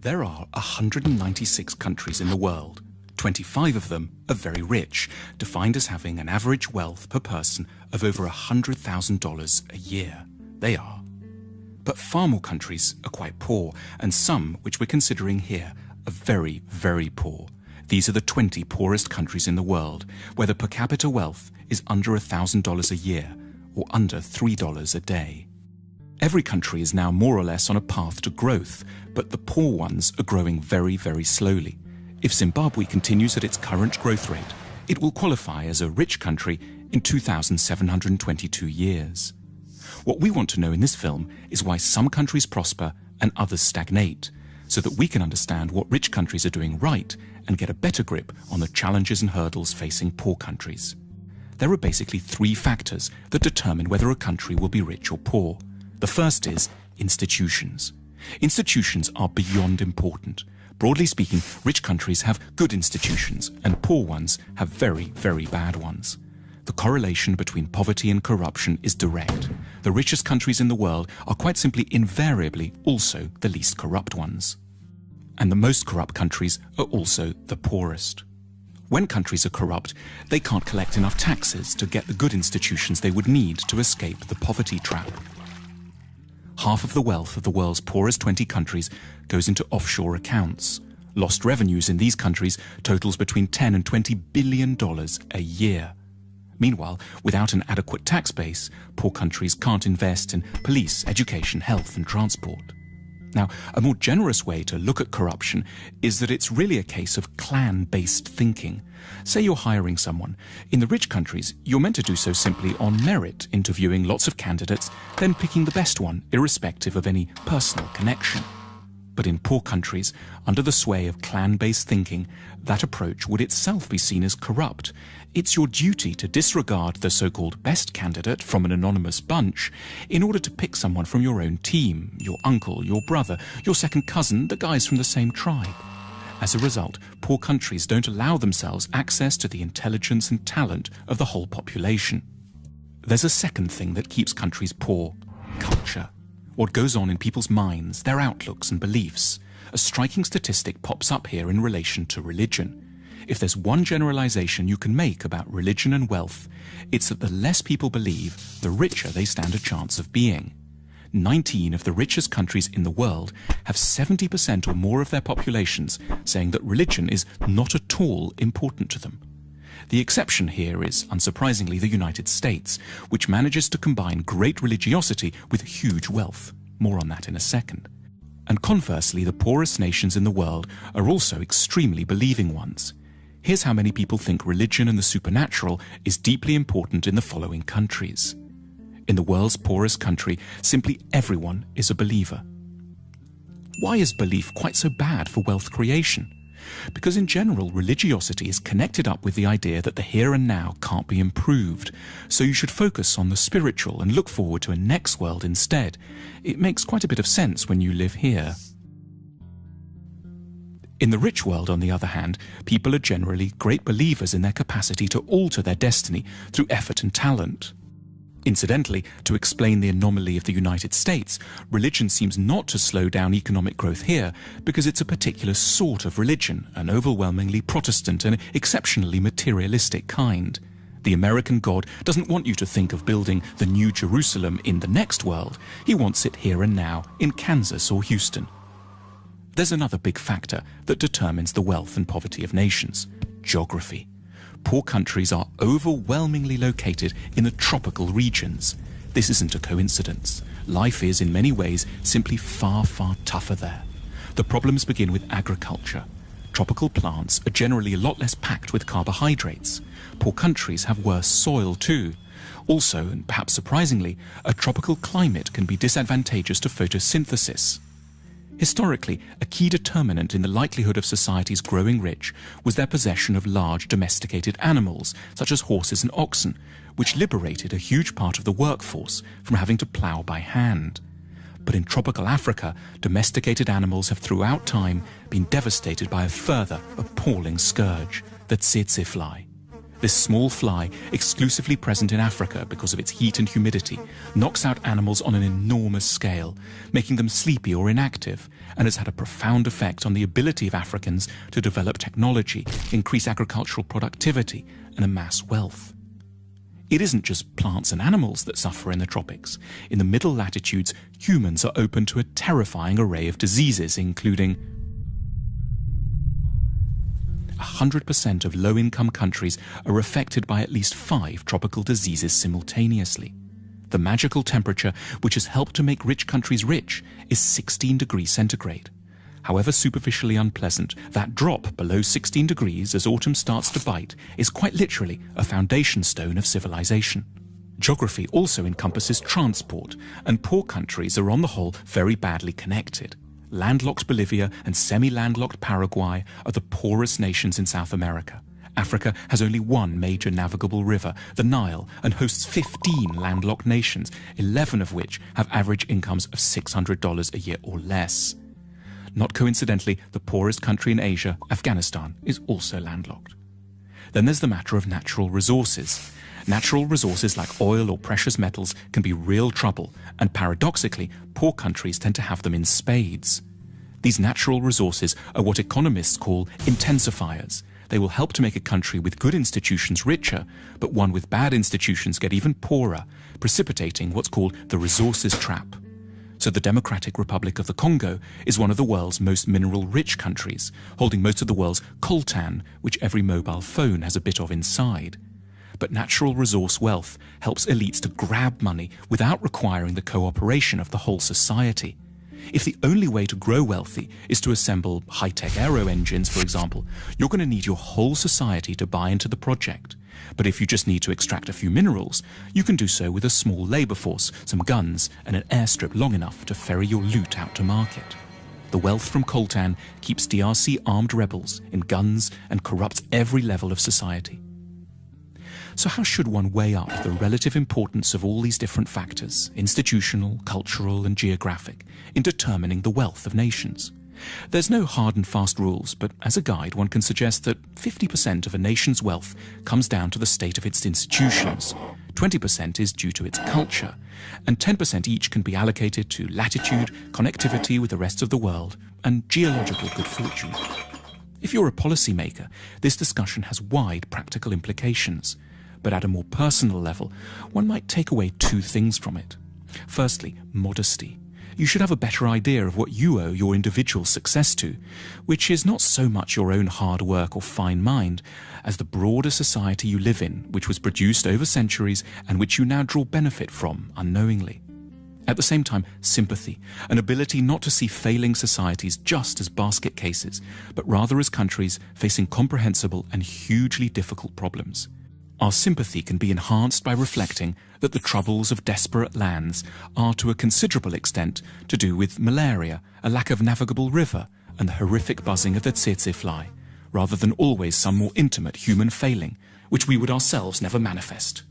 There are 196 countries in the world. 25 of them are very rich, defined as having an average wealth per person of over $100,000 a year. They are. But far more countries are quite poor, and some, which we're considering here, are very, very poor. These are the 20 poorest countries in the world, where the per capita wealth is under $1,000 a year, or under $3 a day. Every country is now more or less on a path to growth, but the poor ones are growing very, very slowly. If Zimbabwe continues at its current growth rate, it will qualify as a rich country in 2,722 years. What we want to know in this film is why some countries prosper and others stagnate, so that we can understand what rich countries are doing right and get a better grip on the challenges and hurdles facing poor countries. There are basically three factors that determine whether a country will be rich or poor. The first is institutions. Institutions are beyond important. Broadly speaking, rich countries have good institutions and poor ones have very, very bad ones. The correlation between poverty and corruption is direct. The richest countries in the world are quite simply invariably also the least corrupt ones. And the most corrupt countries are also the poorest. When countries are corrupt, they can't collect enough taxes to get the good institutions they would need to escape the poverty trap. Half of the wealth of the world's poorest 20 countries goes into offshore accounts. Lost revenues in these countries totals between $10 and $20 billion a year. Meanwhile, without an adequate tax base, poor countries can't invest in police, education, health and transport. Now, a more generous way to look at corruption is that it's really a case of clan-based thinking. Say you're hiring someone. In the rich countries, you're meant to do so simply on merit, interviewing lots of candidates, then picking the best one, irrespective of any personal connection. But in poor countries, under the sway of clan-based thinking, that approach would itself be seen as corrupt. It's your duty to disregard the so-called best candidate from an anonymous bunch in order to pick someone from your own team, your uncle, your brother, your second cousin, the guys from the same tribe. As a result, poor countries don't allow themselves access to the intelligence and talent of the whole population. There's a second thing that keeps countries poor: culture. What goes on in people's minds, their outlooks and beliefs. A striking statistic pops up here in relation to religion. If there's one generalization you can make about religion and wealth, it's that the less people believe, the richer they stand a chance of being. 19 of the richest countries in the world have 70% or more of their populations saying that religion is not at all important to them. The exception here is, unsurprisingly, the United States, which manages to combine great religiosity with huge wealth. More on that in a second. And conversely, the poorest nations in the world are also extremely believing ones. Here's how many people think religion and the supernatural is deeply important in the following countries. In the world's poorest country, simply everyone is a believer. Why is belief quite so bad for wealth creation? Because in general, religiosity is connected up with the idea that the here and now can't be improved, so you should focus on the spiritual and look forward to a next world instead. It makes quite a bit of sense when you live here. In the rich world, on the other hand, people are generally great believers in their capacity to alter their destiny through effort and talent. Incidentally, to explain the anomaly of the United States, religion seems not to slow down economic growth here because it's a particular sort of religion, an overwhelmingly Protestant and exceptionally materialistic kind. The American God doesn't want you to think of building the New Jerusalem in the next world. He wants it here and now in Kansas or Houston. There's another big factor that determines the wealth and poverty of nations: geography. Poor countries are overwhelmingly located in the tropical regions. This isn't a coincidence. Life is, in many ways, simply far, far tougher there. The problems begin with agriculture. Tropical plants are generally a lot less packed with carbohydrates. Poor countries have worse soil too. Also, and perhaps surprisingly, a tropical climate can be disadvantageous to photosynthesis. Historically, a key determinant in the likelihood of societies growing rich was their possession of large domesticated animals, such as horses and oxen, which liberated a huge part of the workforce from having to plough by hand. But in tropical Africa, domesticated animals have throughout time been devastated by a further appalling scourge, the tsetse fly. This small fly, exclusively present in Africa because of its heat and humidity, knocks out animals on an enormous scale, making them sleepy or inactive, and has had a profound effect on the ability of Africans to develop technology, increase agricultural productivity, and amass wealth. It isn't just plants and animals that suffer in the tropics. In the middle latitudes, humans are open to a terrifying array of diseases, including 100% of low-income countries are affected by at least 5 tropical diseases simultaneously. The magical temperature, which has helped to make rich countries rich, is 16 degrees centigrade. However superficially unpleasant, that drop below 16 degrees as autumn starts to bite is quite literally a foundation stone of civilization. Geography also encompasses transport, and poor countries are on the whole very badly connected. Landlocked Bolivia and semi-landlocked Paraguay are the poorest nations in South America. Africa has only one major navigable river, the Nile, and hosts 15 landlocked nations, 11 of which have average incomes of $600 a year or less. Not coincidentally, the poorest country in Asia, Afghanistan, is also landlocked. Then there's the matter of natural resources. Natural resources like oil or precious metals can be real trouble, and paradoxically, poor countries tend to have them in spades. These natural resources are what economists call intensifiers. They will help to make a country with good institutions richer, but one with bad institutions get even poorer, precipitating what's called the resources trap. So the Democratic Republic of the Congo is one of the world's most mineral-rich countries, holding most of the world's coltan, which every mobile phone has a bit of inside. But natural resource wealth helps elites to grab money without requiring the cooperation of the whole society. If the only way to grow wealthy is to assemble high-tech aero engines, for example, you're going to need your whole society to buy into the project. But if you just need to extract a few minerals, you can do so with a small labour force, some guns, and an airstrip long enough to ferry your loot out to market. The wealth from coltan keeps DRC armed rebels in guns and corrupts every level of society. So how should one weigh up the relative importance of all these different factors, institutional, cultural, and geographic, in determining the wealth of nations? There's no hard and fast rules, but as a guide one can suggest that 50% of a nation's wealth comes down to the state of its institutions, 20% is due to its culture, and 10% each can be allocated to latitude, connectivity with the rest of the world, and geological good fortune. If you're a policymaker, this discussion has wide practical implications. But at a more personal level, one might take away 2 things from it. Firstly, modesty. You should have a better idea of what you owe your individual success to, which is not so much your own hard work or fine mind, as the broader society you live in, which was produced over centuries and which you now draw benefit from unknowingly. At the same time, sympathy, an ability not to see failing societies just as basket cases, but rather as countries facing comprehensible and hugely difficult problems. Our sympathy can be enhanced by reflecting that the troubles of desperate lands are to a considerable extent to do with malaria, a lack of navigable river, and the horrific buzzing of the tsetse fly, rather than always some more intimate human failing, which we would ourselves never manifest.